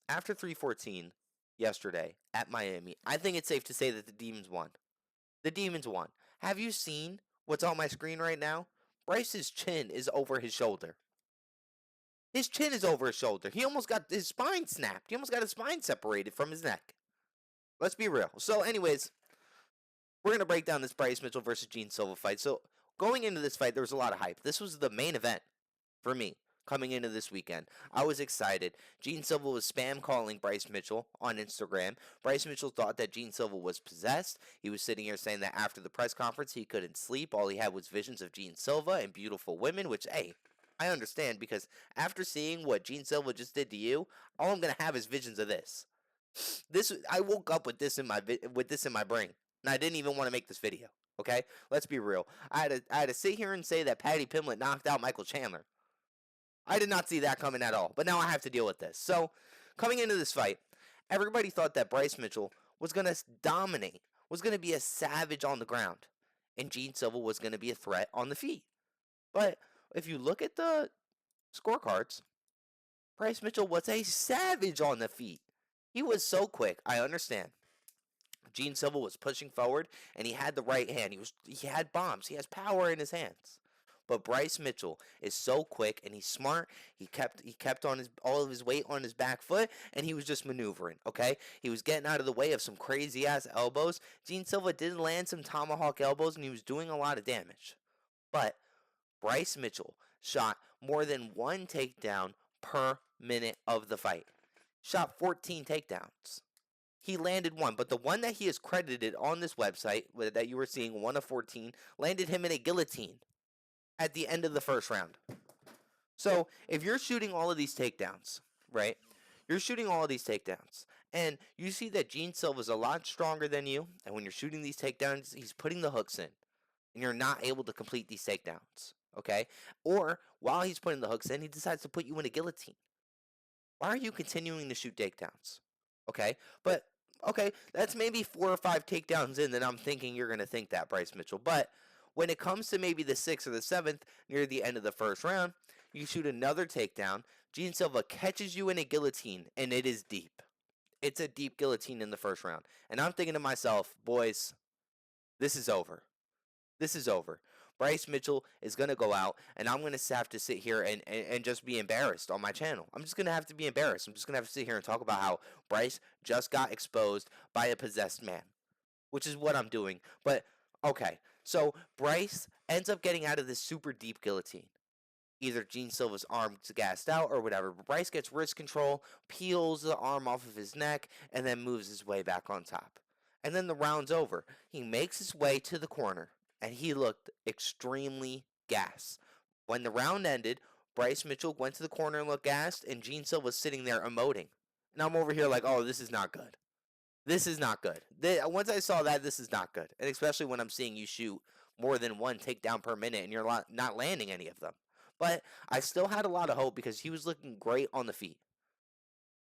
after 314 yesterday at Miami, I think it's safe to say that the Demons won. The Demons won. Have you seen what's on my screen right now? Bryce's chin is over his shoulder. His chin is over his shoulder. He almost got his spine snapped. He almost got his spine separated from his neck. Let's be real. So, anyways, we're going to break down this Bryce Mitchell versus Gene Silva fight. So, going into this fight, there was a lot of hype. This was the main event for me coming into this weekend. I was excited. Gene Silva was spam calling Bryce Mitchell on Instagram. Bryce Mitchell thought that Gene Silva was possessed. He was sitting here saying that after the press conference, he couldn't sleep. All he had was visions of Gene Silva and beautiful women, which, hey, I understand, because after seeing what Gene Silva just did to you, all I'm gonna have is visions of this. I woke up with this in my brain, and I didn't even want to make this video. Okay, let's be real. I had to sit here and say that Patty Pimblett knocked out Michael Chandler. I did not see that coming at all, but now I have to deal with this. So, coming into this fight, everybody thought that Bryce Mitchell was gonna dominate, was gonna be a savage on the ground, and Gene Silva was gonna be a threat on the feet. But if you look at the scorecards, Bryce Mitchell was a savage on the feet. He was so quick. I understand. Gene Silva was pushing forward, and he had the right hand. He had bombs. He has power in his hands. But Bryce Mitchell is so quick and he's smart. He kept on all of his weight on his back foot, and he was just maneuvering. Okay, he was getting out of the way of some crazy ass elbows. Gene Silva did land some tomahawk elbows, and he was doing a lot of damage. But Bryce Mitchell shot more than one takedown per minute of the fight. Shot 14 takedowns. He landed one, but the one that he is credited on this website that you were seeing, 1 of 14, landed him in a guillotine at the end of the first round. So if you're shooting all of these takedowns, right? You're shooting all of these takedowns, and you see that Gene Silva is a lot stronger than you, and when you're shooting these takedowns, he's putting the hooks in, and you're not able to complete these takedowns, okay? Or while he's putting the hooks in, he decides to put you in a guillotine. Why are you continuing to shoot takedowns? Okay, but okay, that's maybe 4 or 5 takedowns in that I'm thinking you're going to think that, Bryce Mitchell. But when it comes to maybe the 6th or the 7th, near the end of the first round, you shoot another takedown. Gene Silva catches you in a guillotine, and it is deep. It's a deep guillotine in the first round. And I'm thinking to myself, boys, this is over. This is over. Bryce Mitchell is going to go out, and I'm going to have to sit here and just be embarrassed on my channel. I'm just going to have to be embarrassed. I'm just going to have to sit here and talk about how Bryce just got exposed by a possessed man, which is what I'm doing. But, okay, so Bryce ends up getting out of this super deep guillotine. Either Gene Silva's arm's gassed out or whatever, but Bryce gets wrist control, peels the arm off of his neck, and then moves his way back on top. And then the round's over. He makes his way to the corner, and he looked extremely gassed. When the round ended, Bryce Mitchell went to the corner and looked gassed, and Gene Silva was sitting there emoting. And I'm over here like, oh, this is not good. This is not good. Once I saw that, this is not good. And especially when I'm seeing you shoot more than one takedown per minute and you're not landing any of them. But I still had a lot of hope because he was looking great on the feet.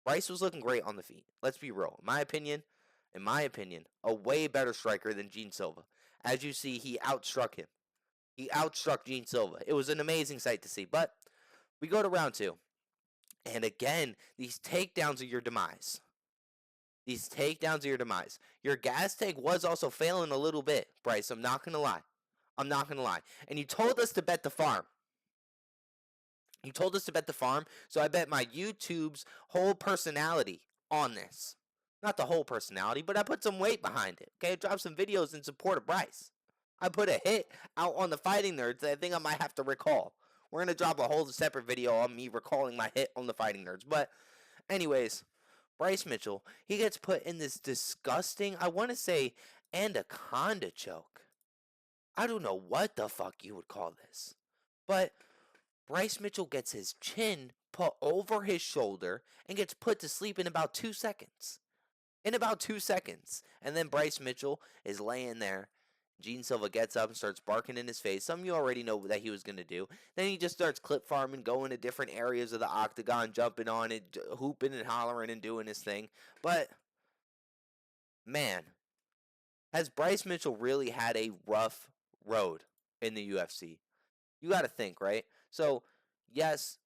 Bryce was looking great on the feet. Let's be real. In my opinion, a way better striker than Gene Silva. As you see, he outstruck him. He outstruck Gene Silva. It was an amazing sight to see. But we go to round 2. And again, these takedowns are your demise. These takedowns are your demise. Your gas tank was also failing a little bit, Bryce. I'm not going to lie. I'm not going to lie. And you told us to bet the farm. You told us to bet the farm, so I bet my YouTube's whole personality on this. Not the whole personality, but I put some weight behind it. Okay, I dropped some videos in support of Bryce. I put a hit out on the Fighting Nerds that I think I might have to recall. We're going to drop a whole separate video on me recalling my hit on the Fighting Nerds. But anyways, Bryce Mitchell, he gets put in this disgusting, I want to say, anaconda choke. I don't know what the fuck you would call this. But Bryce Mitchell gets his chin put over his shoulder and gets put to sleep in about 2 seconds. In about 2 seconds. And then Bryce Mitchell is laying there. Gene Silva gets up and starts barking in his face. Some of you already know that he was going to do. Then he just starts clip farming, going to different areas of the octagon, jumping on it, hooping and hollering and doing his thing. But, man, has Bryce Mitchell really had a rough road in the UFC? You got to think, right? So, yes,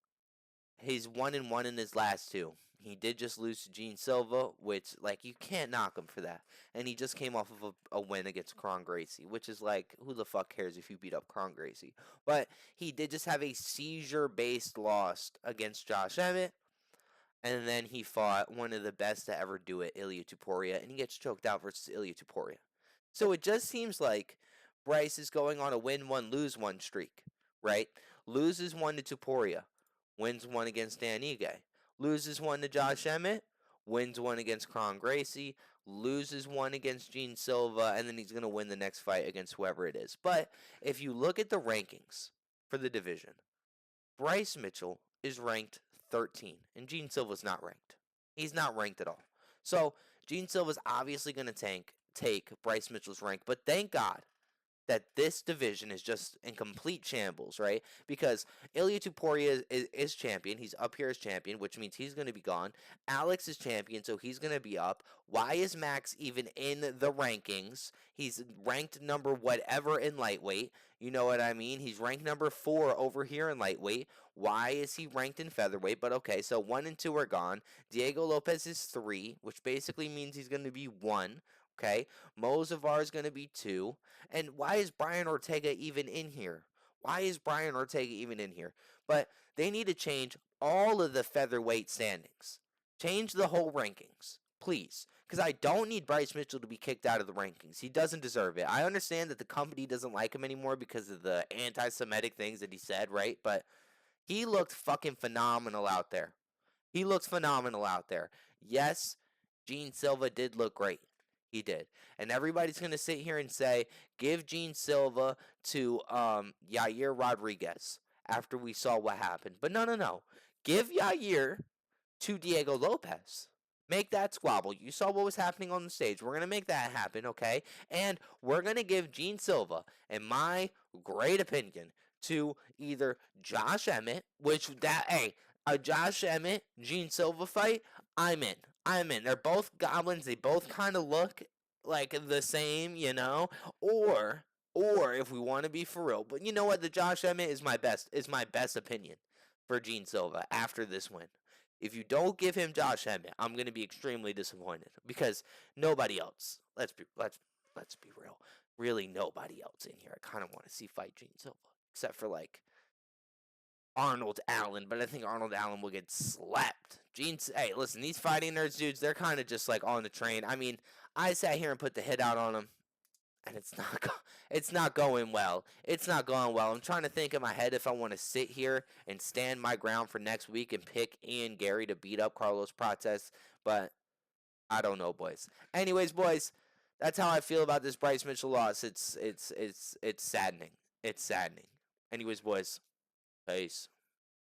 he's 1-1 in his last 2. He did just lose to Gene Silva, which, like, you can't knock him for that. And he just came off of a win against Kron Gracie, which is like, who the fuck cares if you beat up Kron Gracie? But he did just have a seizure-based loss against Josh Emmett. And then he fought one of the best to ever do it, Ilia Topuria, and he gets choked out versus Ilia Topuria. So it just seems like Bryce is going on a win one, lose one streak, right? Loses one to Topuria, wins one against Dan Ige. Loses one to Josh Emmett, wins one against Kron Gracie, loses one against Gene Silva, and then he's going to win the next fight against whoever it is. But if you look at the rankings for the division, Bryce Mitchell is ranked 13, and Gene Silva's not ranked. He's not ranked at all. So Gene Silva's obviously going to take Bryce Mitchell's rank, but thank God that this division is just in complete shambles, right? Because Ilia Topuria is champion. He's up here as champion, which means he's going to be gone. Alex is champion, so he's going to be up. Why is Max even in the rankings? He's ranked number whatever in lightweight. You know what I mean? He's ranked number 4 over here in lightweight. Why is he ranked in featherweight? But okay, so 1 and 2 are gone. Diego Lopez is 3, which basically means he's going to be 1. Okay, Mo Zavar is going to be 2. And why is Brian Ortega even in here? Why is Brian Ortega even in here? But they need to change all of the featherweight standings. Change the whole rankings, please. Because I don't need Bryce Mitchell to be kicked out of the rankings. He doesn't deserve it. I understand that the company doesn't like him anymore because of the anti-Semitic things that he said, right? But he looked fucking phenomenal out there. He looks phenomenal out there. Yes, Gene Silva did look great. He did. And everybody's going to sit here and say, give Gene Silva to Yair Rodriguez after we saw what happened. But no. Give Yair to Diego Lopez. Make that squabble. You saw what was happening on the stage. We're going to make that happen, okay? And we're going to give Gene Silva, in my great opinion, to either Josh Emmett, a Josh Emmett, Gene Silva fight, I'm in. They're both goblins. They both kind of look like the same, you know? Or if we want to be for real. But you know what? The Josh Emmett is my best opinion for Gene Silva after this win. If you don't give him Josh Emmett, I'm going to be extremely disappointed because nobody else. Let's be real. Really, nobody else in here. I kind of want to see fight Gene Silva, except for like Arnold Allen, but I think Arnold Allen will get slapped. Hey, listen, these fighting nerds, dudes, they're kind of just like on the train. I mean, I sat here and put the hit out on them, and it's not going well. It's not going well. I'm trying to think in my head if I want to sit here and stand my ground for next week and pick Ian Gary to beat up Carlos Prates, but I don't know, boys. Anyways, boys, that's how I feel about this Bryce Mitchell loss. It's saddening. It's saddening. Anyways, boys, peace.